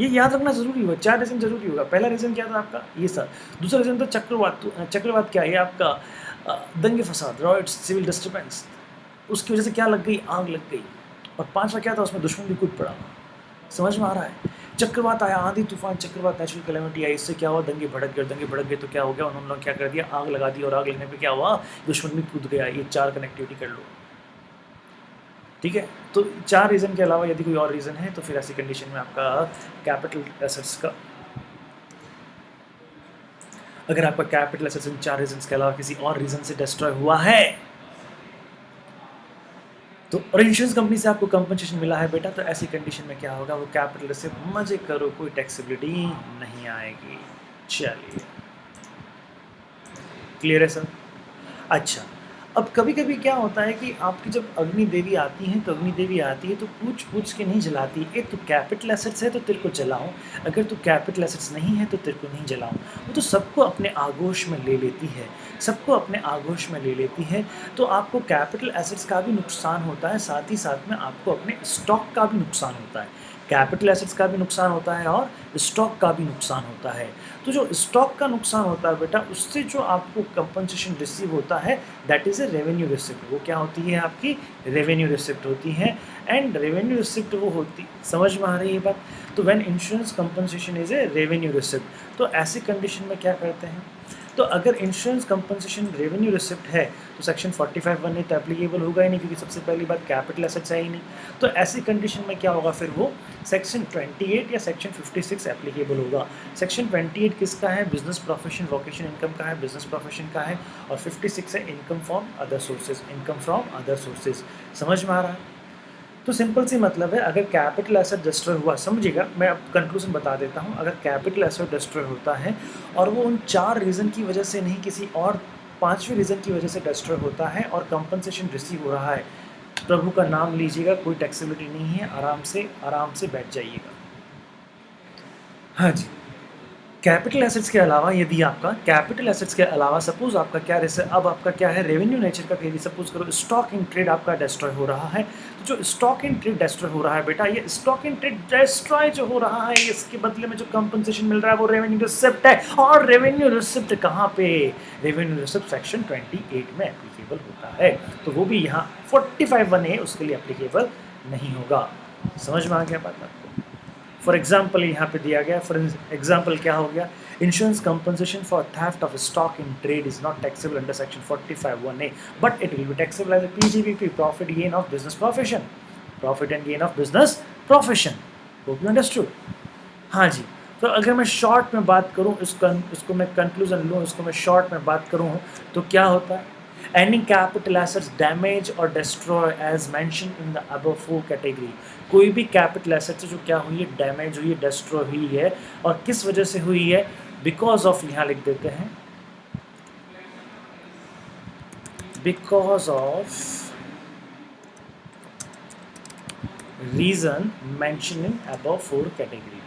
ये याद रखना जरूरी होगा, 4 रीज़न जरूरी होगा। पहला रीज़न क्या था आपका, ये सर। दूसरा रीज़न था चक्रवात। चक्रवात क्या है आपका, दंगे फसाद, रॉयट्स, सिविल डिस्टर्बेंस, उसकी वजह से क्या लग गई, आग लग गई। और 5वां क्या था, उसमें दुश्मन भी कूद पड़ा। समझ में आ रहा है? चक्रवात आया, आंधी तूफान, चक्रवात, नेचुरल कैलेमिटी आई, इससे क्या हुआ, दंगे भड़क गए, तो क्या हो गया, उन्होंने क्या कर दिया, आग लगा दी, और आग लगने पे क्या हुआ, दुश्मन भी कूद गया। ये 4 कनेक्टिविटी कर लो, ठीक है। तो 4 रीज़न के अलावा यदि कोई और रीज़न है, तो फिर ऐसी कंडीशन में आपका कैपिटल एसेट्स का, अगर आपका कैपिटल एसेट्स इन 4 रीजन के अलावा किसी और रीज़न से डिस्ट्रॉय हुआ है, तो और इंश्योरेंस कंपनी से आपको कंपनसेशन मिला है बेटा, तो ऐसी कंडीशन में क्या होगा, वो कैपिटल से मजे करो, कोई टैक्सेबिलिटी नहीं आएगी। चलिए, क्लियर है सर? अच्छा, अब कभी कभी क्या होता है कि आपकी जब अग्नि देवी आती हैं, तो अग्नि देवी आती है तो पूछ के नहीं जलाती। एक तो कैपिटल एसेट्स है तो तेरे को जलाऊं, अगर तो कैपिटल एसेट्स नहीं है तो तेरे को नहीं जलाऊं। वो तो सबको अपने आगोश में ले लेती है, सबको अपने आगोश में ले लेती है। तो आपको कैपिटल एसेट्स का भी नुकसान होता है, साथ ही साथ में आपको अपने स्टॉक का भी नुकसान होता है। कैपिटल एसेट्स का भी नुकसान होता है और स्टॉक का भी नुकसान होता है। तो जो स्टॉक का नुकसान होता है बेटा, उससे जो आपको कंपनसेशन रिसीव होता है, that is a revenue receipt. वो क्या होती है, आपकी रेवेन्यू रिसिप्ट होती है। एंड रेवेन्यू रिसिप्ट वो होती, समझ में आ रही है बात? तो when insurance compensation is a revenue receipt, तो ऐसी कंडीशन में क्या करते हैं, तो अगर इंश्योरेंस कंपनसेशन रेवेन्यू रिसिप्ट है, तो सेक्शन 45(1) नहीं तो एप्लीकेबल होगा ही नहीं, क्योंकि सबसे पहली बात कैपिटल एसेट्स है ही नहीं। तो ऐसी कंडीशन में क्या होगा, फिर वो सेक्शन 28 या सेक्शन 56 एप्लीकेबल होगा। सेक्शन 28 किसका है, बिजनेस प्रोफेशन वोकेशन इनकम का है, बिजनेस प्रोफेशन का है। और 56 है income from other sources, income from other sources. समझ में आ रहा है? तो सिंपल सी मतलब है, अगर कैपिटल एसेट डिस्ट्रॉय हुआ, समझिएगा, मैं अब कंक्लूजन बता देता हूँ। अगर कैपिटल एसेट डिस्ट्रॉय होता है और वो उन 4 रीज़न की वजह से नहीं, किसी और 5वें रीज़न की वजह से डिस्ट्रॉय होता है और कंपनसेशन रिसीव हो रहा है, प्रभु का नाम लीजिएगा, कोई टैक्सेबिलिटी नहीं है, आराम से बैठ जाइएगा। हाँ जी, कैपिटल एसेट्स के अलावा यदि आपका कैपिटल एसेट्स के अलावा सपोज आपका क्या अब आपका क्या है रेवेन्यू नेचर का, यदि सपोज करो स्टॉक इन ट्रेड आपका डिस्ट्रॉय हो रहा है, तो जो स्टॉक इन ट्रेड डिस्ट्रॉय हो रहा है बेटा, ये स्टॉक इन ट्रेड डिस्ट्रॉय जो हो रहा है, इसके बदले में जो कंपनसेशन मिल रहा है वो रेवेन्यू रिसिप्ट है। और रेवेन्यू रिसिप्ट कहाँ पे? रेवेन्यू रिसिप्ट सेक्शन 28 में एप्लीकेबल होता है, तो वो भी यहाँ 45(1)(a) उसके लिए एप्लीकेबल नहीं होगा। समझ में आ गया बात आपको? फॉर एग्जाम्पल यहाँ पे दिया गया, फॉर एग्जाम्पल क्या हो गया, insurance compensation for theft of stock in trade is not taxable under section 45(1)(a) but it will be taxable as a PGBP, profit gain of business profession, profit and gain of business profession. Hope you understood? हाँ जी, तो अगर मैं short में बात करूँ, इसको मैं कंक्लूजन लूँ, इसको मैं शॉर्ट में बात करूँ तो क्या होता है, एनी कैपिटल एसेट्स डैमेज और destroy as mention in the above 4 category, कोई भी कैपिटल एसेट्स जो क्या हुई है, डैमेज हुई है, डिस्ट्रॉय हुई है, और किस वजह से हुई है, बिकॉज ऑफ, यहाँ लिख देते हैं because of reason mention in above 4 category.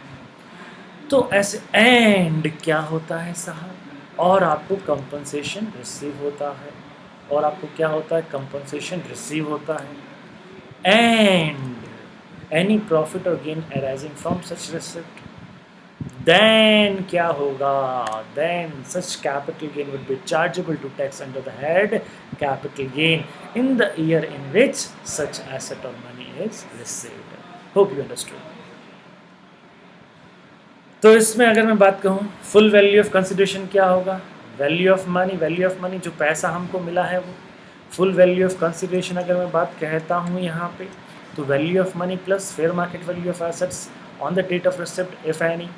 तो ऐसे एंड क्या होता है साहब, और आपको कंपनसेशन रिसीव होता है, और आपको क्या होता है, कंपनसेशन रिसीव होता है, एंड एनी प्रॉफिट और gain arising from such receipt, then क्या होगा, then such capital gain would be chargeable to tax under the head capital gain in the year in which such asset और money is received. Hope you understood? तो इसमें अगर मैं बात कहूँ, full value of consideration क्या होगा, value of money जो पैसा हमको मिला है वो। फुल वैल्यू ऑफ कंसिडरेशन अगर मैं बात कहता हूँ यहाँ पे, तो value of money plus fair market value of assets on the date of receipt if any.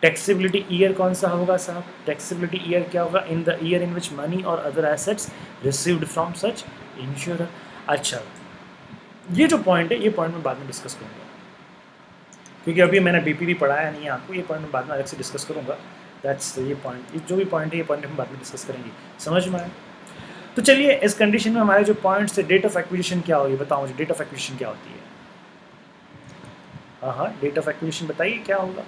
Taxability year कौन सा होगा साहब, टैक्सेबिलिटी ईयर क्या होगा, in the year in which money और other assets received from such insurer. अच्छा, ये जो पॉइंट है, ये पॉइंट मैं बाद में डिस्कस करूँगा, क्योंकि अभी मैंने बीपीवी पढ़ाया नहीं है आपको, ये पॉइंट मैं बाद में अलग से डिस्कस करूँगा। दैट्स ये पॉइंट, जो भी पॉइंट है ये पॉइंट हम बाद में डिस्कस करेंगे। समझ में आया? तो चलिए, इस कंडीशन में हमारे जो पॉइंट्स है, डेट ऑफ एक्विजिशन क्या होगी, बताओ मुझे डेट ऑफ एक्विजिशन क्या होती है। हाँ, डेट ऑफ एक्विजिशन बताइए क्या होगा।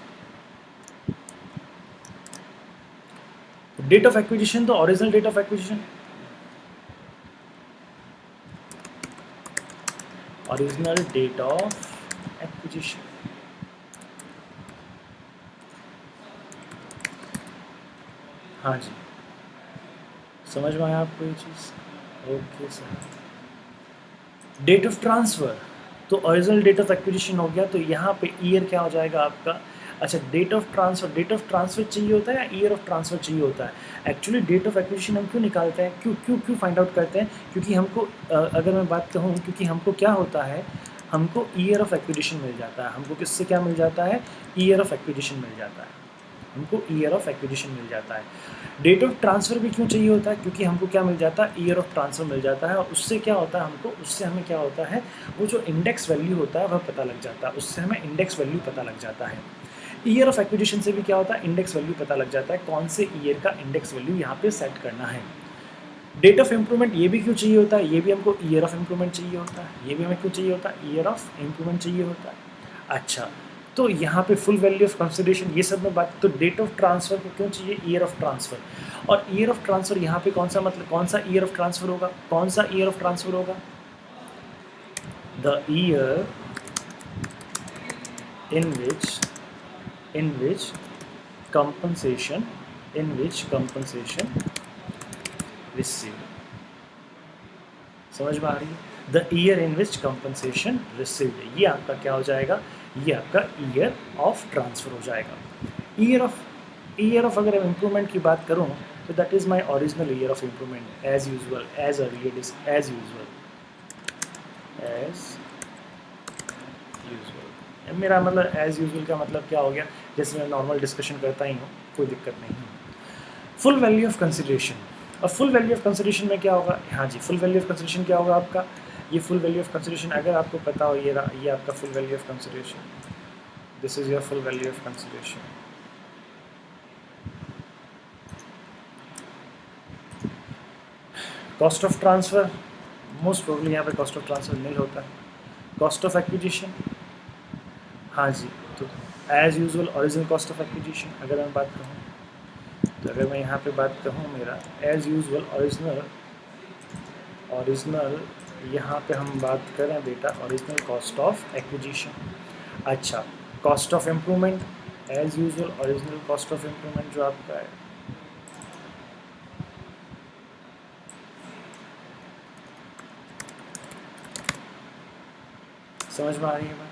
डेट ऑफ एक्विजिशन, तो original date of acquisition, original date of acquisition. हाँ जी, समझ में आया आपको ये चीज़? Okay sir. Date of transfer, तो ओरिजिनल डेट ऑफ एक्विजिशन हो गया, तो यहाँ पे ईयर क्या हो जाएगा आपका। अच्छा, डेट ऑफ ट्रांसफ़र चाहिए होता है या ईयर ऑफ ट्रांसफ़र चाहिए होता है? एक्चुअली डेट ऑफ एक्विजिशन हम क्यों निकालते हैं, क्यों फाइंड आउट करते हैं, क्योंकि हमको अगर मैं बात कहूँ, क्योंकि हमको क्या होता है, हमको ईयर ऑफ एक्विजिशन मिल जाता है। हमको किससे क्या मिल जाता है, ईयर ऑफ एक्विजिशन मिल जाता है, हमको ईयर ऑफ एक्विजिशन मिल जाता है। डेट ऑफ ट्रांसफ़र भी क्यों चाहिए होता है, क्योंकि हमको क्या मिल जाता है, ईयर ऑफ ट्रांसफ़र मिल जाता है, और उससे क्या होता है, उससे हमें क्या होता है, वो जो इंडेक्स वैल्यू होता है वह पता लग जाता है, उससे हमें इंडेक्स वैल्यू पता लग जाता है। ईयर ऑफ एक्विजिशन से भी क्या होता है, इंडेक्स वैल्यू पता लग जाता है, कौन से ईयर का इंडेक्स वैल्यू यहाँ पे सेट करना है। डेट ऑफ इम्प्रूवमेंट ये भी क्यों चाहिए होता है, ये भी हमको ईयर ऑफ इम्प्रूवमेंट चाहिए होता है, ये भी हमें क्यों चाहिए होता है, ईयर ऑफ इम्प्रूवमेंट चाहिए होता है। अच्छा, तो यहाँ पे फुल वैल्यू ऑफ कंसिडरेशन, ये सब में बात, तो डेट ऑफ ट्रांसफ़र को क्यों चाहिए, ईयर ऑफ ट्रांसफ़र। और ईयर ऑफ ट्रांसफ़र यहाँ पे कौन सा, मतलब कौन सा ईयर ऑफ ट्रांसफ़र होगा, कौन सा ईयर ऑफ ट्रांसफ़र होगा, the year in which compensation received. समझ में आ रही है? The year in which compensation received, ये आपका क्या हो जाएगा, ये आपका ईयर ऑफ ट्रांसफ़र हो जाएगा। ईयर ऑफ अगर इम्प्रूवमेंट की बात करूँ, तो that is my original year of improvement as usual, as usual. मेरा मतलब एज यूजुअल का मतलब क्या हो गया, जैसे मैं नॉर्मल डिस्कशन करता ही हूँ, कोई दिक्कत नहीं है। फुल वैल्यू ऑफ कंसिडरेशन, और फुल वैल्यू ऑफ कंसिडरेशन में क्या होगा, हाँ जी, फुल वैल्यू ऑफ कंसिडरेशन क्या होगा आपका, ये फुल वैल्यू ऑफ कंसिडरेशन अगर आपको पता हो, ये आपका full value of consideration, this is your full value of consideration. Cost of transfer, most probably यहाँ पे कॉस्ट ऑफ ट्रांसफर नील होता है। कॉस्ट ऑफ एक्विजिशन, हाँ जी, तो as usual original cost of acquisition अगर मैं बात कहूँ, तो अगर मैं यहाँ पे बात कहूँ मेरा एज यूजुअल ओरिजिनल यहाँ पे हम बात करें बेटा ओरिजिनल कॉस्ट ऑफ एक्विजिशन। अच्छा, cost of improvement, as usual original cost of improvement जो आपका है, समझ में आ रही है बात।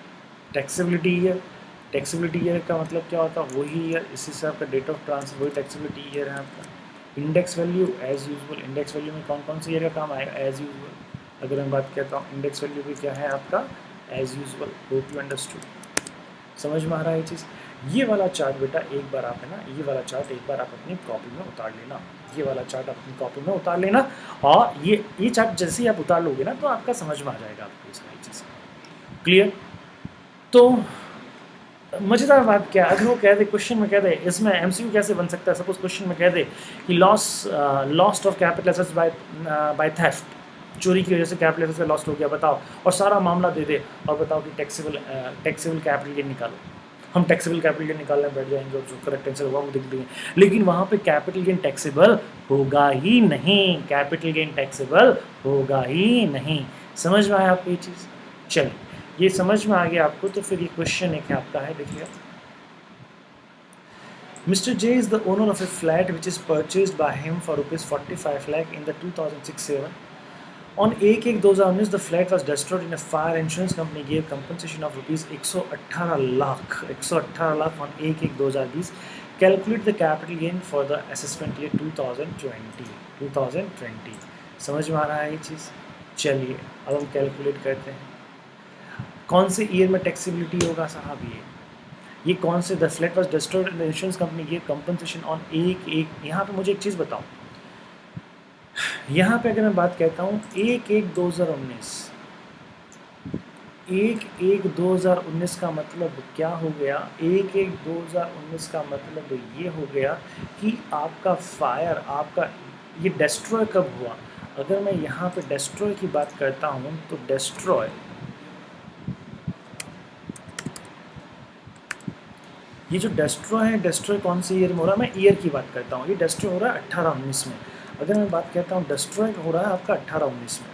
टैक्सेबिलिटी ईयर, टैक्सेबिलिटी ईयर का मतलब क्या होता है, वही ईयर, इसी से आपका डेट ऑफ ट्रांसफर वही टैक्सेबिलिटी ईयर है आपका। Index value as usual, index value में कौन कौन से ईयर का काम आएगा, एज यूजुअल। अगर मैं बात करता हूँ इंडेक्स वैल्यू भी क्या है आपका, as usual. Hope you understood, समझ में आ रहा है ये चीज़। ये वाला चार्ट बेटा एक बार आप है ना, ये वाला चार्ट एक बार आप अपनी कॉपी में उतार लेना, ये वाला चार्ट अपनी कॉपी में उतार लेना, और ये चार्ट जैसे ही आप उतार लोगे ना तो आपका समझ में आ जाएगा आपको ये सारी चीज़। क्लियर। तो मज़ेदार बात क्या, अगर वो कह दे क्वेश्चन में कह दे इसमें एमसीक्यू कैसे बन सकता है, सपोज क्वेश्चन में कह दे कि lost of capital assets by theft, चोरी की वजह से कैपिटल एसेट्स लॉस्ट हो गया बताओ, और सारा मामला दे दे और बताओ कि टैक्सेबल कैपिटल गेन निकालो। हम टैक्सेबल कैपिटल गेन निकालने बैठ जाएंगे और जो करेक्ट आंसर होगा वो देख देंगे, लेकिन वहाँ पे कैपिटल गेन टैक्सेबल होगा ही नहीं, कैपिटल गेन टैक्सेबल होगा ही नहीं। समझ में आया आपको ये चीज़। चलिए, ये समझ में आ गया आपको, तो फिर ये क्वेश्चन एक आपका है, देखिए। Mr. J is the owner of a flat which is purchased by him for ₹45 lakh in the 2006-7. On 1/1/2019, the flat was destroyed in a fire. Insurance company gave compensation of ₹118 lakh. 118 lakh on 1/1/2020. Calculate the capital gain for the assessment year 2020. समझ में आ रहा है ये चीज़। चलिए अब हम calculate करते हैं कौन से ईयर में टैक्सेबिलिटी होगा साहब। ये कौन से, the flat was destroyed in the insurance company give compensation on 1/1। यहाँ पे मुझे एक चीज़ बताओ, यहाँ पे अगर मैं बात कहता हूँ 1/1/2019, 1/1/2019 का मतलब क्या हो गया, 1/1/2019 का मतलब ये हो गया कि आपका फायर, आपका ये डिस्ट्रॉय कब हुआ। अगर मैं यहाँ पे डिस्ट्रॉय की बात करता हूँ तो डिस्ट्रॉय, ये जो डिस्ट्रॉय है, डिस्ट्रॉय कौन से ईयर में हो रहा है, मैं ईयर की बात करता हूँ, ये डिस्ट्रॉय हो रहा है 18-19 में। अगर मैं बात कहता हूँ डिस्ट्रॉय हो रहा है आपका 18-19 में,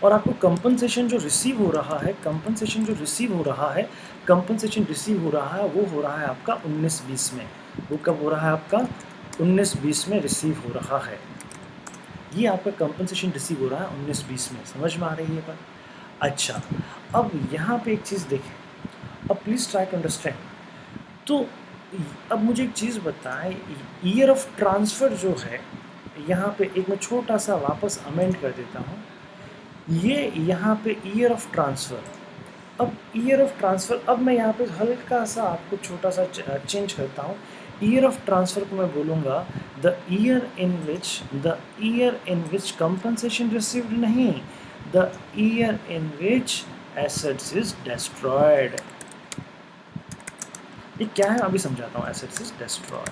और आपको कंपनसेशन जो रिसीव हो रहा है, कंपनसेशन रिसीव हो रहा है वो हो रहा है आपका 19-20 में। वो कब हो रहा है आपका, 19-20 में रिसीव हो रहा है। ये आपका कंपनसेशन रिसीव हो रहा है 19-20 में। समझ में आ रही है बात। अच्छा, अब यहाँ पे एक चीज़ देखें, अब प्लीज़ ट्राई टू अंडरस्टैंड। तो अब मुझे एक चीज़ बताएं, ईयर ऑफ ट्रांसफ़र जो है, यहाँ पे एक मैं छोटा सा वापस अमेंड कर देता हूँ, ये यहाँ पे ईयर ऑफ ट्रांसफ़र, अब ईयर ऑफ ट्रांसफ़र, अब मैं यहाँ पे हल्का सा आपको छोटा सा चेंज करता हूँ। ईयर ऑफ ट्रांसफ़र को मैं बोलूँगा the year in which compensation received, नहीं, the year in which assets is destroyed. ये क्या है अभी समझाता हूँ, एसेट्स इज डिस्ट्रॉयड।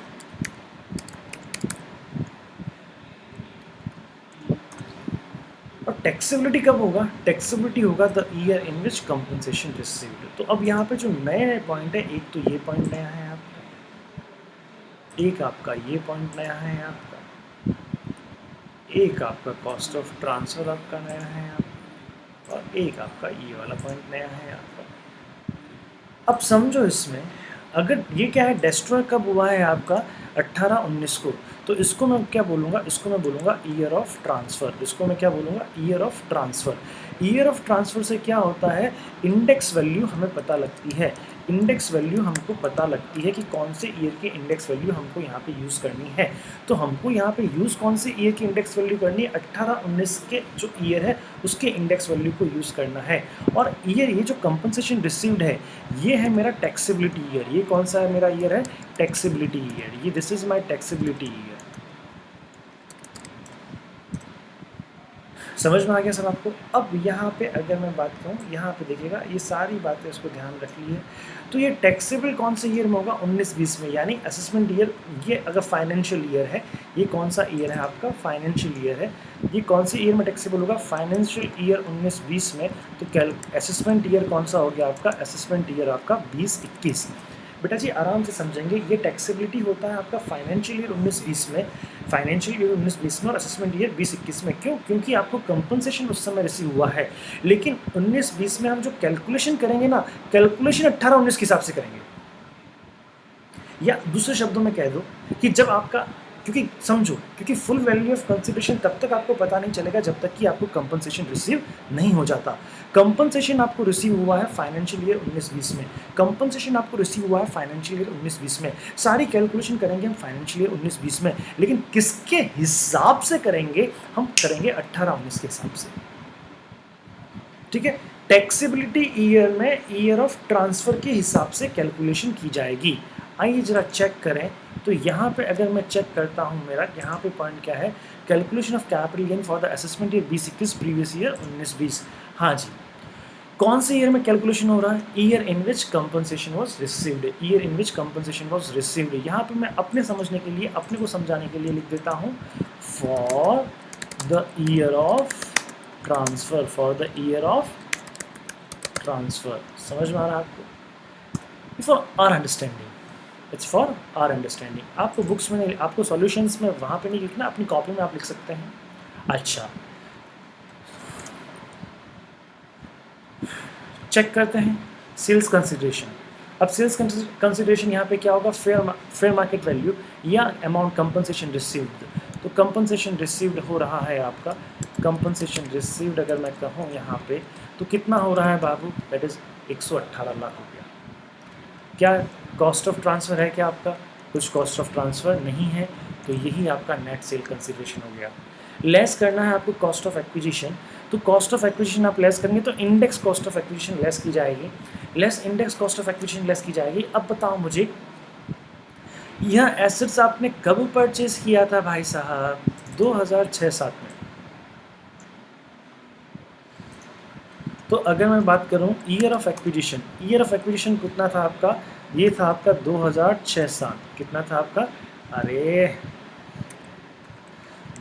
और टैक्सेबिलिटी कब होगा, टैक्सेबिलिटी होगा the year in which compensation received. तो अब यहाँ पे जो नए पॉइंट है, एक तो ये पॉइंट नया है आपका, एक आपका ये पॉइंट नया है आपका, एक आपका कॉस्ट ऑफ ट्रांसफ़र आपका नया है आपका, और एक आपका ये वाला पॉइंट नया है आपका। अब समझो इसमें, अगर ये क्या है, डिस्ट्रॉय कब हुआ है आपका 18-19 को, तो इसको मैं क्या बोलूँगा, इसको मैं बोलूँगा ईयर ऑफ ट्रांसफ़र। इसको मैं क्या बोलूँगा, year of transfer. Year of transfer से क्या होता है, इंडेक्स वैल्यू हमें पता लगती है, इंडेक्स वैल्यू हमको पता लगती है कि कौन से ईयर की इंडेक्स वैल्यू हमको यहाँ पे यूज़ करनी है। तो हमको यहाँ पे यूज़ कौन से ईयर की इंडेक्स वैल्यू करनी है, 18-19 के जो ईयर है उसके इंडेक्स वैल्यू को यूज़ करना है। और ईयर, ये जो कंपनसेशन रिसीव्ड है, ये है मेरा टैक्सेबिलिटी ईयर। ये कौन सा है मेरा ईयर है, टैक्सेबिलिटी ईयर। ये this is my taxability year. समझ में आ गया सब आपको। अब यहाँ पे अगर मैं बात करूँ, यहाँ पे देखिएगा ये सारी बातें उसको ध्यान रख ली है। तो ये टैक्सेबल कौन से ईयर में होगा, 19-20 में, यानी असेसमेंट ईयर। ये अगर फाइनेंशियल ईयर है, ये कौन सा ईयर है आपका, फाइनेंशियल ईयर है, ये कौन से ईयर में टैक्सेबल होगा, फाइनेंशियल ईयर 19-20 में। तो असेसमेंट ईयर कौन सा हो गया आपका, असेसमेंट ईयर आपका 20-21। बेटा जी आराम से समझेंगे, ये टैक्सेबिलिटी होता है आपका फाइनेंशियल ईयर 19-20 में, फाइनेंशियल ईयर 19-20 में, और असेसमेंट ईयर 20-21 में। क्यों? क्योंकि आपको कंपनसेशन उस समय रिसीव हुआ है। लेकिन 19-20 में हम जो कैलकुलेशन करेंगे ना, कैलकुलेशन 18-19 के हिसाब से करेंगे। या दूसरे शब्दों में कह दो कि जब आपका, क्योंकि समझो, क्योंकि फुल वैल्यू ऑफ कंसिडरेशन तब तक आपको पता नहीं चलेगा जब तक कि आपको कंपनसेशन रिसीव नहीं हो जाता। कंपनसेशन आपको रिसीव हुआ है फाइनेंशियल ईयर 19-20 में, कंपनसेशन आपको रिसीव हुआ है फाइनेंशियल ईयर 19-20 में। सारी कैलकुलेशन करेंगे हम फाइनेंशियल ईयर 19-20 में, लेकिन किसके हिसाब से करेंगे, हम करेंगे 18-19 के हिसाब से। ठीक है, टैक्सेबिलिटी ईयर में ईयर ऑफ ट्रांसफर के हिसाब से कैलकुलेशन की जाएगी। आइए जरा चेक करें। तो यहाँ पे अगर मैं चेक करता हूँ, मेरा यहाँ पे पॉइंट क्या है, calculation of capital gain for the assessment year 20-21, previous year 19-20। हाँ जी, कौन से ईयर में कैलकुलेशन हो रहा है, year in which compensation was received, year in which compensation was received. यहाँ पे मैं अपने समझने के लिए, अपने को समझाने के लिए लिख देता हूँ for the year of transfer, for the year of transfer. समझ में आ रहा है आपको, for our understanding, it's for our understanding. आपको बुक्स में नहीं, आपको सॉल्यूशंस में वहाँ पे नहीं लिखना, अपनी कॉपी में आप लिख सकते हैं। अच्छा, चेक करते हैं सेल्स कंसिडरेशन। अब सेल्स कंसिडरेशन यहाँ पे क्या होगा, फेयर मार्केट वैल्यू या अमाउंट कंपनसेशन रिसीव्ड। तो कंपनसेशन रिसीव्ड हो रहा है आपका, कंपनसेशन रिसीव्ड अगर मैं कहूँ यहाँ पे, तो कितना हो रहा है बाबू, दैट इज़ 118 लाख हो गया। क्या कॉस्ट ऑफ ट्रांसफ़र है क्या आपका, कुछ कॉस्ट ऑफ ट्रांसफ़र नहीं है, तो यही आपका नेट सेल कंसिडरेशन हो गया। लेस करना है आपको कॉस्ट ऑफ एक्विजिशन, तो कॉस्ट ऑफ एक्विजिशन आप लेस करेंगे तो index cost of acquisition less की जाएगी, less index cost of acquisition less की जाएगी। अब बताओ मुझे, यह एसेट्स आपने कब परचेज किया था भाई साहब, 2006-07 में। तो अगर मैं बात करूं year of acquisition, year of acquisition कितना था आपका, ये था आपका 2006-07। कितना था आपका, अरे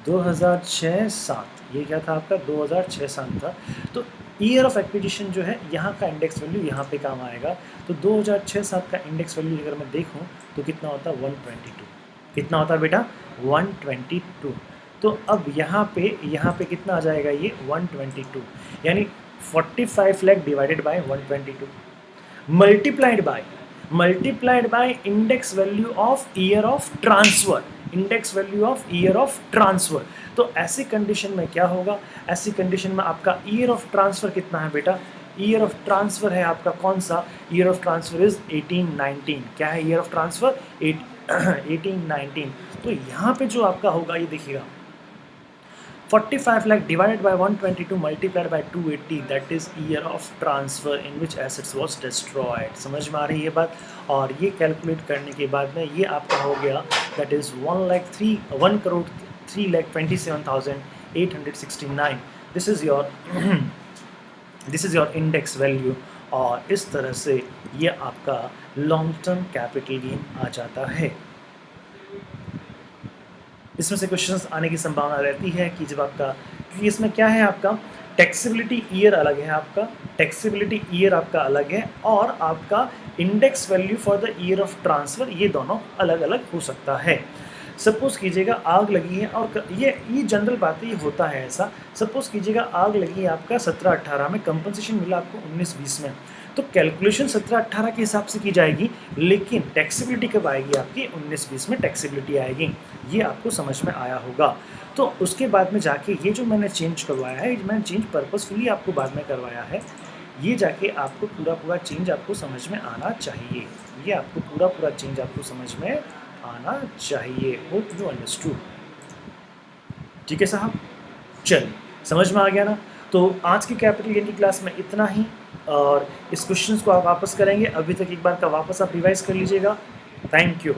2006-07, ये क्या था आपका 2006-07 था। तो ईयर ऑफ एक्विजिशन जो है, यहाँ का इंडेक्स वैल्यू यहाँ पे काम आएगा। तो 2006-07 का इंडेक्स वैल्यू अगर मैं देखूँ तो कितना होता है, 122। कितना होता है बेटा, 122। तो अब यहाँ पे कितना आ जाएगा, ये 122, यानी 45 lakh divided by 122 multiplied by index value of year of transfer, index value of year of transfer. तो ऐसी कंडीशन में क्या होगा, ऐसी कंडीशन में आपका ईयर ऑफ ट्रांसफर कितना है बेटा, ईयर ऑफ ट्रांसफर है आपका कौन सा, ईयर ऑफ ट्रांसफर इज 18-19। क्या है ईयर ऑफ ट्रांसफर, 18-19। तो यहाँ पे जो आपका होगा, ये देखिएगा 45 lakh divided by 122 multiplied by 280, that is year of transfer in which assets was destroyed। समझ में आ रही है बात। और ये कैलकुलेट करने के बाद में ये आपका हो गया, that is 1,03,27,869। this is your index value। और इस तरह से ये आपका लॉन्ग टर्म कैपिटल गेन आ जाता है। इसमें से क्वेश्चंस आने की संभावना रहती है कि जब आपका, क्योंकि इसमें क्या है आपका टैक्सेबिलिटी ईयर अलग है, आपका टैक्सेबिलिटी ईयर आपका अलग है, और आपका index value for the year of transfer, ये दोनों अलग अलग हो सकता है। सपोज कीजिएगा आग लगी है, और ये जनरल बात है, ये होता है ऐसा। सपोज कीजिएगा आग लगी है आपका 17-18 में, कंपनसेशन मिला आपको 19-20 में, तो कैलकुलेशन 17-18 के हिसाब से की जाएगी, लेकिन टैक्सेबिलिटी कब आएगी आपकी, 19-20 में टैक्सेबिलिटी आएगी। ये आपको समझ में आया होगा। तो उसके बाद में जाके ये जो मैंने चेंज करवाया है, मैंने चेंज पर्पसफुली आपको बाद में करवाया है, ये जाके आपको पूरा चेंज आपको समझ में आना चाहिए। ये आपको पूरा चेंज आपको समझ में आना चाहिए। Hope you understood. ठीक है साहब, चलिए समझ में आ गया ना। तो आज की कैपिटल गेन की क्लास में इतना ही, और इस क्वेश्चन को आप वापस करेंगे, अभी तक एक बार का वापस आप रिवाइज कर लीजिएगा। Thank you.